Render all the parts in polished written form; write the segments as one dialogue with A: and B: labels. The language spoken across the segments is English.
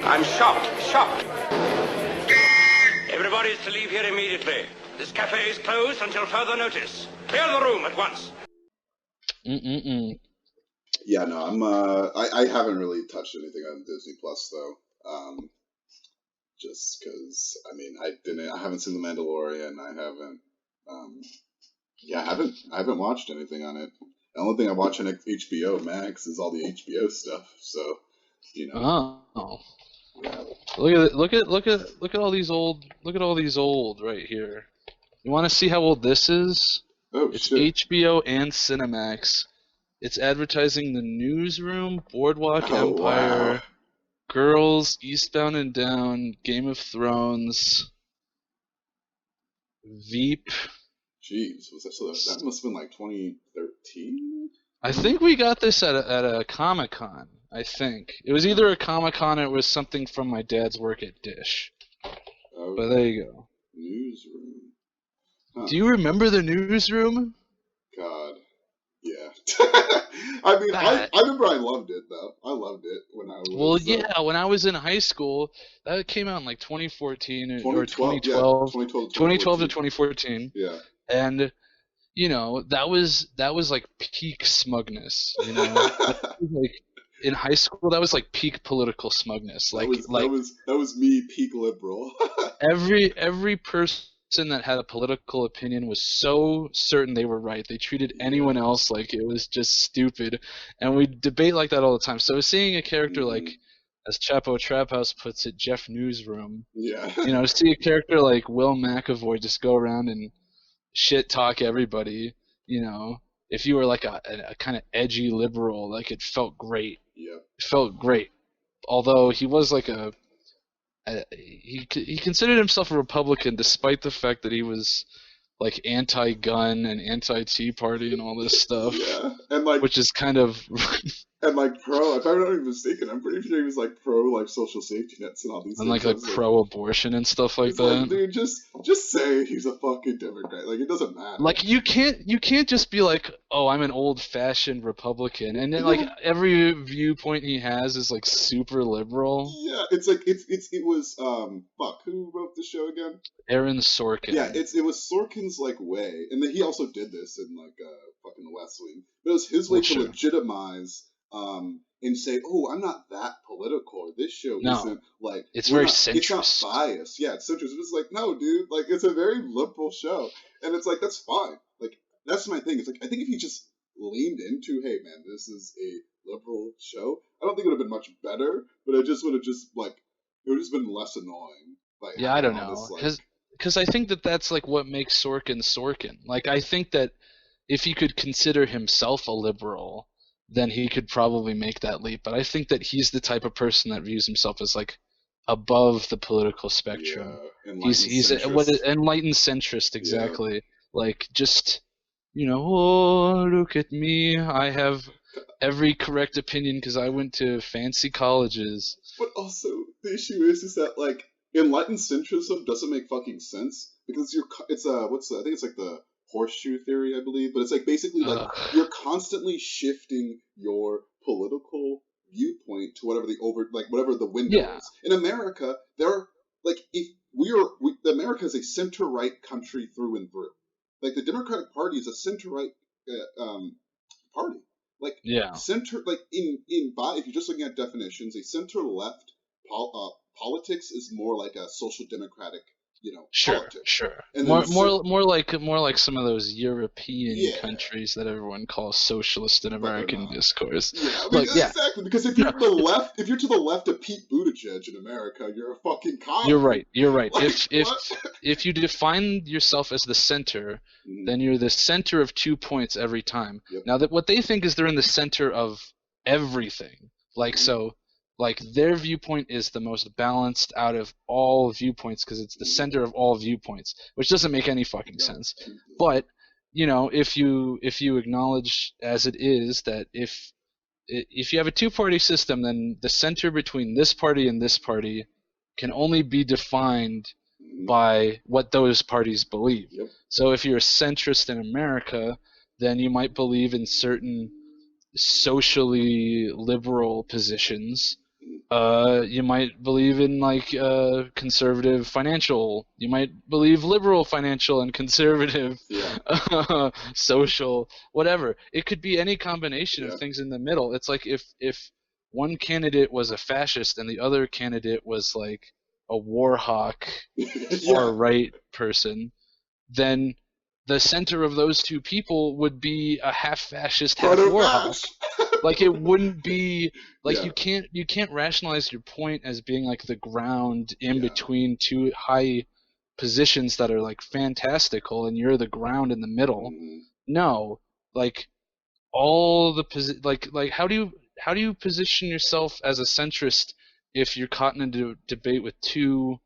A: I'm shocked. Everybody is to leave here immediately. This cafe is closed until further notice. Clear the room at once.
B: Yeah, no, I haven't really touched anything on Disney Plus though. Just because, I mean, I haven't seen The Mandalorian. I haven't watched anything on it. The only thing I watch on HBO Max is all the HBO stuff. So, you know.
C: Oh.
B: Yeah.
C: Look at all these old right here. You want to see how old this is?
B: Oh,
C: it's
B: shit.
C: HBO and Cinemax. It's advertising The Newsroom, Boardwalk Empire,
B: wow.
C: Girls, Eastbound and Down, Game of Thrones, Veep.
B: Jeez, that must have been like 2013?
C: I think we got this at a Comic-Con. I think it was either a Comic-Con or it was something from my dad's work at Dish.
B: Oh,
C: but there you go.
B: Newsroom. Huh.
C: Do you remember The Newsroom?
B: God, yeah. I mean, I remember I loved it though. I loved it when I was.
C: Well, yeah, when I was in high school, that came out in like 2014 or 2012.
B: Yeah,
C: 2012 to 2014.
B: Yeah.
C: And you know, that was like peak smugness, you know. Like in high school, that was like peak political smugness. Like
B: that was me, peak liberal.
C: every person that had a political opinion was so certain they were right. They treated anyone else like it was just stupid, and we debate like that all the time. So seeing a character like, as Chapo Trap House puts it, Jeff Newsroom.
B: Yeah.
C: You know, see a character like Will McAvoy just go around and shit talk everybody. You know, if you were like a kind of edgy liberal, like it felt great.
B: Yeah.
C: It felt great. Although he was like he considered himself a Republican despite the fact that he was like anti-gun and anti-Tea Party and all this stuff.
B: Yeah, and like, which
C: is kind of
B: and like pro. If I'm not mistaken, I'm pretty sure he was like pro like social safety nets and all these.
C: And
B: things.
C: like pro-abortion and stuff like that.
B: Like, dude, just say he's a fucking Democrat. Like it doesn't matter.
C: Like you can't just be like, oh, I'm an old-fashioned Republican, and then like every viewpoint he has is like super liberal.
B: Yeah, it's like it was who wrote the show again?
C: Aaron Sorkin.
B: Yeah, it was Sorkin's like way, and then he also did this in like fucking The West Wing. But it was his way to legitimize and say, oh, I'm not that political. This show isn't like
C: it's very centrist.
B: It's not biased. Yeah, it's centrist. It's like, no, dude, like it's a very liberal show, and it's like that's fine. Like that's my thing. It's like I think if he just leaned into, hey man, this is a liberal show, I don't think it would have been much better, but it just would have just like it would have just been less annoying. Like,
C: yeah, I don't know, because I think that's like what makes Sorkin Sorkin. Like I think that if he could consider himself a liberal, then he could probably make that leap. But I think that he's the type of person that views himself as like above the political spectrum. Yeah, he's what enlightened centrist, exactly. Yeah. Like just, you know, oh, look at me, I have every correct opinion because I went to fancy colleges.
B: But also the issue is that like enlightened centrism doesn't make fucking sense because I think it's like the horseshoe theory, I believe, but it's like basically like you're constantly shifting your political viewpoint to whatever the window is. In America, there are like America is a center right country through and through. Like the Democratic Party is a center right party. Like center like if you're just looking at definitions, a center left politics is more like a social democratic. You know, politics.
C: Sure. And more like some of those European countries that everyone calls socialist in American discourse.
B: Yeah, exactly. Because if you're if you're to the left of Pete Buttigieg in America, you're a fucking cop.
C: You're right. Like, if you define yourself as the center, then you're the center of 2 points every time. Yep. Now that what they think is they're in the center of everything. Like so. Like, their viewpoint is the most balanced out of all viewpoints because it's the center of all viewpoints, which doesn't make any fucking sense. But, you know, if you acknowledge as it is that if you have a two-party system, then the center between this party and this party can only be defined by what those parties believe. Yep. So if you're a centrist in America, then you might believe in certain socially liberal positions, You might believe in like conservative financial. You might believe liberal financial and conservative social, whatever. It could be any combination of things in the middle. It's like if one candidate was a fascist and the other candidate was like a war hawk, far right person, then the center of those two people would be a half fascist, half war hawk. Like it wouldn't be like you can't rationalize your point as being like the ground in between two high positions that are like fantastical and you're the ground in the middle. No, like all the like how do you position yourself as a centrist if you're caught in a debate with two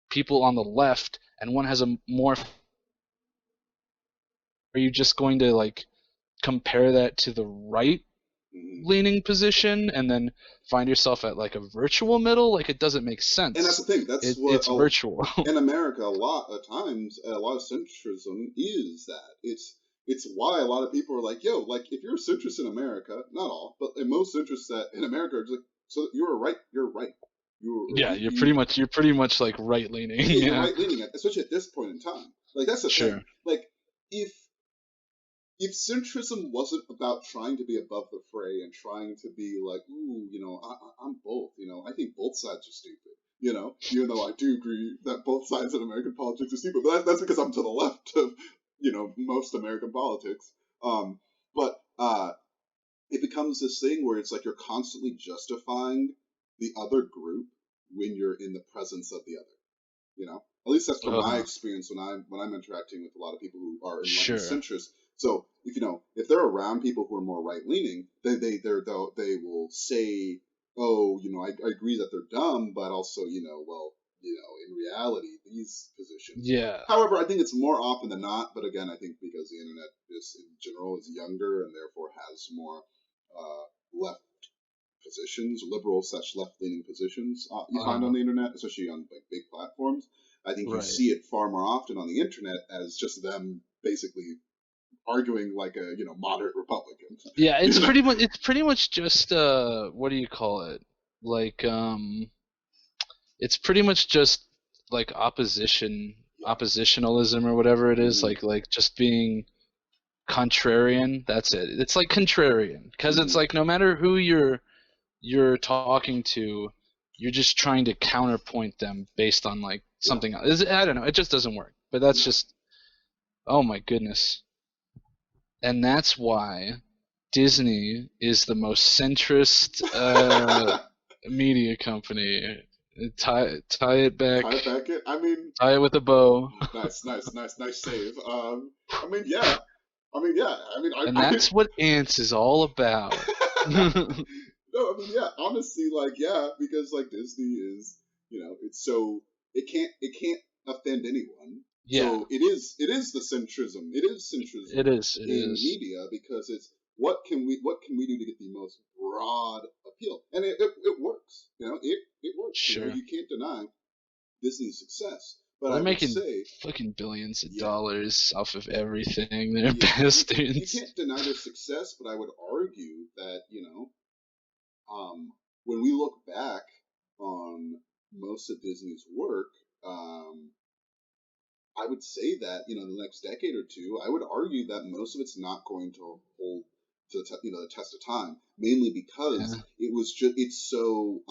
C: people on the left and one has a more? Are you just going to like compare that to the right leaning position and then find yourself at like a virtual middle? Like it doesn't make sense.
B: And that's the thing.
C: It's virtual.
B: In America, a lot of times, a lot of centrism is that. It's why a lot of people are like, yo, like if you're a centrist in America, not all, but most centrists that in America are just like, so you're right. You're pretty much like right leaning. You're right leaning, especially at this point in time. Like that's the thing. Like if centrism wasn't about trying to be above the fray and trying to be like, ooh, I'm both, I think both sides are stupid, even though I do agree that both sides in American politics are stupid, but that's because I'm to the left of, most American politics. But it becomes this thing where it's like you're constantly justifying the other group when you're in the presence of the other, At least that's from my experience when I'm interacting with a lot of people who are enlightened centrists. So if they're around people who are more right leaning, they will say, oh, I agree that they're dumb, but also in reality these positions. Yeah. However, I think it's more often than not. But again, I think because the internet is in general is younger and therefore has more left positions, liberal / left leaning positions you find on the internet, especially on like big platforms. I think you see it far more often on the internet as just them basically arguing like a moderate Republican. Yeah, it's
C: pretty much just what do you call it? Like it's pretty much just like oppositionalism or whatever it is, like just being contrarian. That's it. It's like contrarian because it's like no matter who you're talking to, you're just trying to counterpoint them based on like something else. I don't know. It just doesn't work. But that's just, oh my goodness. And that's why Disney is the most centrist media company. Tie it back. Tie it with a bow.
B: Nice save.
C: And that's what Antz is all about.
B: No, honestly, because Disney is, it's so it can't offend anyone. Yeah. So it is the centrism. It is centrism.
C: It is
B: media because it's what can we do to get the most broad appeal, and it works. It works.
C: Sure.
B: You can't deny Disney's success. But
C: they're making fucking billions of dollars off of everything. They're bastards.
B: You can't deny their success, but I would argue that when we look back on most of Disney's work, I would say that in the next decade or two, I would argue that most of it's not going to hold to the test of time, mainly because it's so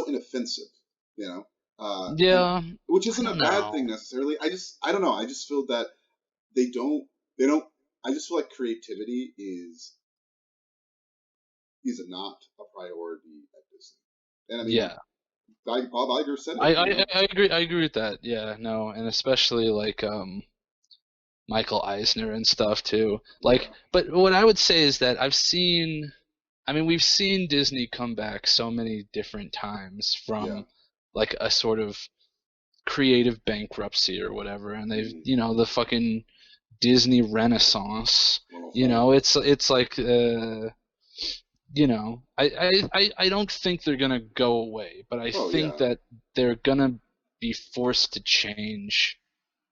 B: inoffensive, which isn't a bad thing necessarily. I don't know. I just feel that they don't. I just feel like creativity is not a priority at Disney, and Bob Iger said it.
C: I agree with that. Yeah, no, and especially like Michael Eisner and stuff too. But what I would say is that we've seen Disney come back so many different times from like a sort of creative bankruptcy or whatever, and they've the fucking Disney Renaissance. It's like I don't think they're gonna go away, but I think that they're gonna be forced to change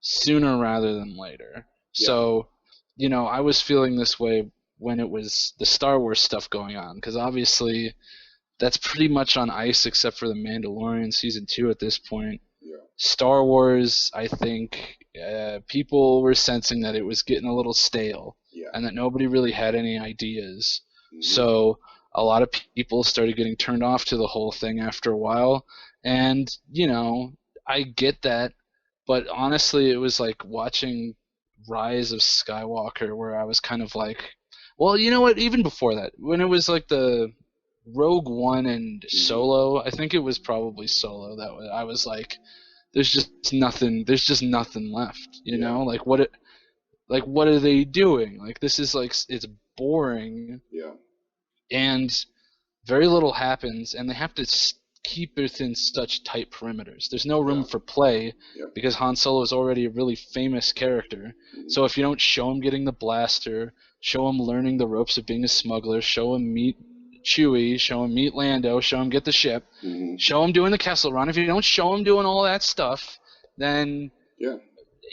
C: sooner rather than later. Yeah. So, I was feeling this way when it was the Star Wars stuff going on, because obviously that's pretty much on ice except for the Mandalorian season 2 at this point.
B: Yeah.
C: Star Wars, I think people were sensing that it was getting a little stale, and that nobody really had any ideas. Mm-hmm. So a lot of people started getting turned off to the whole thing after a while, and I get that, but honestly, it was like watching Rise of Skywalker, where I was kind of like, well, you know what? Even before that, when it was like the Rogue One and Solo, I think it was probably Solo that I was like, there's just nothing left, you know? Like what are they doing? Like this is like, it's boring.
B: Yeah.
C: And very little happens, and they have to keep it in such tight perimeters. There's no room for play because Han Solo is already a really famous character. Mm-hmm. So if you don't show him getting the blaster, show him learning the ropes of being a smuggler, show him meet Chewie, show him meet Lando, show him get the ship, show him doing the Kessel Run. If you don't show him doing all that stuff, then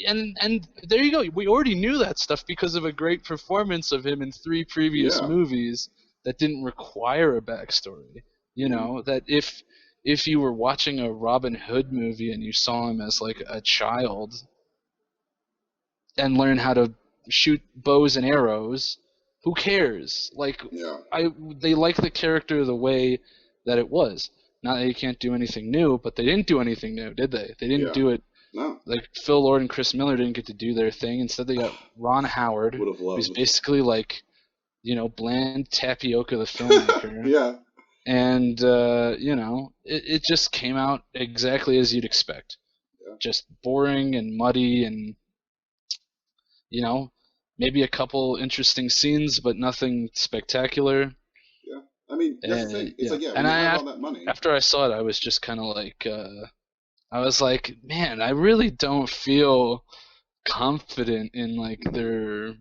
C: and there you go. We already knew that stuff because of a great performance of him in 3 previous movies that didn't require a backstory. You know, that if you were watching a Robin Hood movie and you saw him as like a child and learn how to shoot bows and arrows, who cares? Like, they like the character the way that it was. Not that you can't do anything new, but they didn't do anything new, did they? They didn't do it.
B: No.
C: Like, Phil Lord and Chris Miller didn't get to do their thing. Instead, they got Ron Howard, who's basically like, Bland Tapioca, the filmmaker. And, it just came out exactly as you'd expect. Yeah. Just boring and muddy and, maybe a couple interesting scenes, but nothing spectacular.
B: Yeah. I mean, that's the thing. It's like, and I have all that money.
C: After I saw it, I was just kind of like, I was like, man, I really don't feel confident in, like, their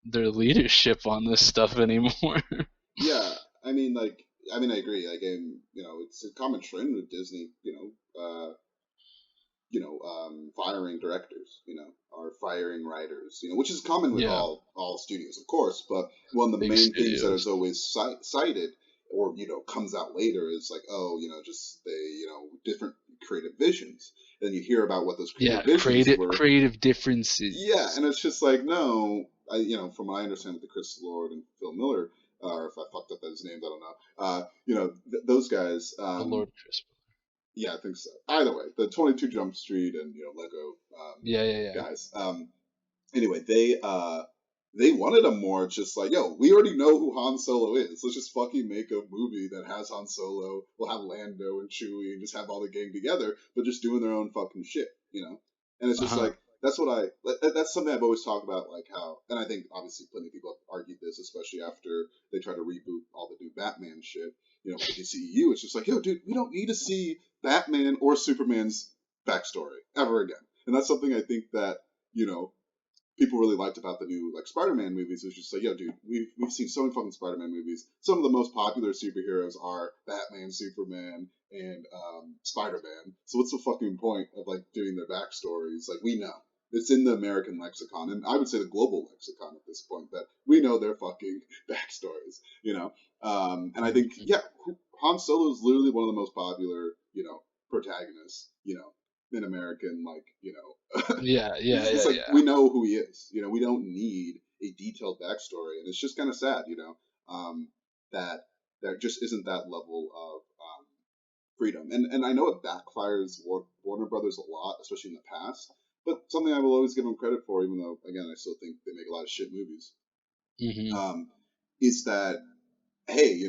C: leadership on this stuff anymore.
B: Yeah. I mean, I agree. Like, it's a common trend with Disney, firing directors, or firing writers, which is common with all studios, of course. But one of the main things that is always cited, or comes out later, is like, just they, different creative visions. Then you hear about what those creative visions were.
C: Creative differences.
B: Yeah, and it's just like, no, from what I understand with the Chris Lord and Phil Miller, or if I fucked up those names, I don't know. Those guys.
C: The Lord Chris.
B: Yeah, I think so. Either way, the 22 Jump Street and Lego guys. Anyway, they wanted a more just like, we already know who Han Solo is. Let's just fucking make a movie that has Han Solo. We'll have Lando and Chewie and just have all the gang together, but just doing their own fucking shit, And it's just like, that's something I've always talked about, like how, and I think obviously plenty of people have argued this, especially after they try to reboot all the new Batman shit. For the DCEU, it's just like, dude, we don't need to see Batman or Superman's backstory ever again. And that's something I think that, people really liked about the new, like, Spider-Man movies. It's just like, dude, we've seen so many fucking Spider-Man movies. Some of the most popular superheroes are Batman, Superman, and Spider-Man. So what's the fucking point of, like, doing their backstories? Like, we know. It's in the American lexicon, and I would say the global lexicon at this point, that we know their fucking backstories, And I think, Han Solo is literally one of the most popular, protagonists, in American, like, it's like, we know who he is, we don't need a detailed backstory, and it's just kind of sad, that there just isn't that level of freedom, and I know it backfires Warner Brothers a lot, especially in the past. But something I will always give them credit for, even though, again, I still think they make a lot of shit movies, is that, hey,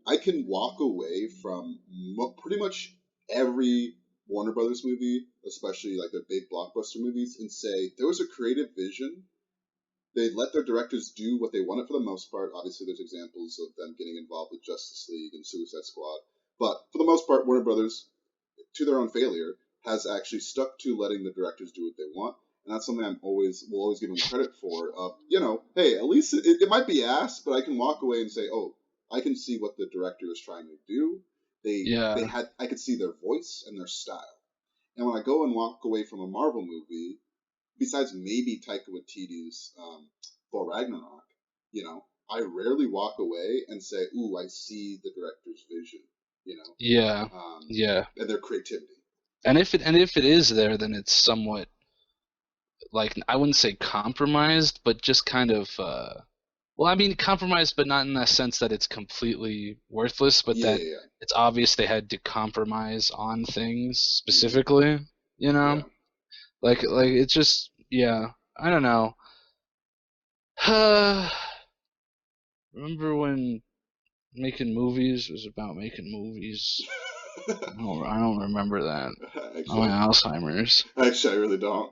B: I can walk away from pretty much every Warner Brothers movie, especially like their big blockbuster movies, and say there was a creative vision. They let their directors do what they wanted for the most part. Obviously, there's examples of them getting involved with Justice League and Suicide Squad. But for the most part, Warner Brothers, to their own failure, has actually stuck to letting the directors do what they want, and that's something will always give them credit for. Hey, at least it might be ass, but I can walk away and say, I can see what the director is trying to do. I could see their voice and their style. And when I go and walk away from a Marvel movie, besides maybe Taika Waititi's Thor Ragnarok, I rarely walk away and say, ooh, I see the director's vision.
C: Yeah. Yeah.
B: And their creativity.
C: And if it is there, then it's somewhat, like, I wouldn't say compromised, but just kind of well, I mean compromised, but not in the sense that it's completely worthless, but that it's obvious they had to compromise on things specifically, like it's just, I don't know. Remember when making movies was about making movies? I don't remember that.
B: Actually,
C: Alzheimer's.
B: Actually, I really don't.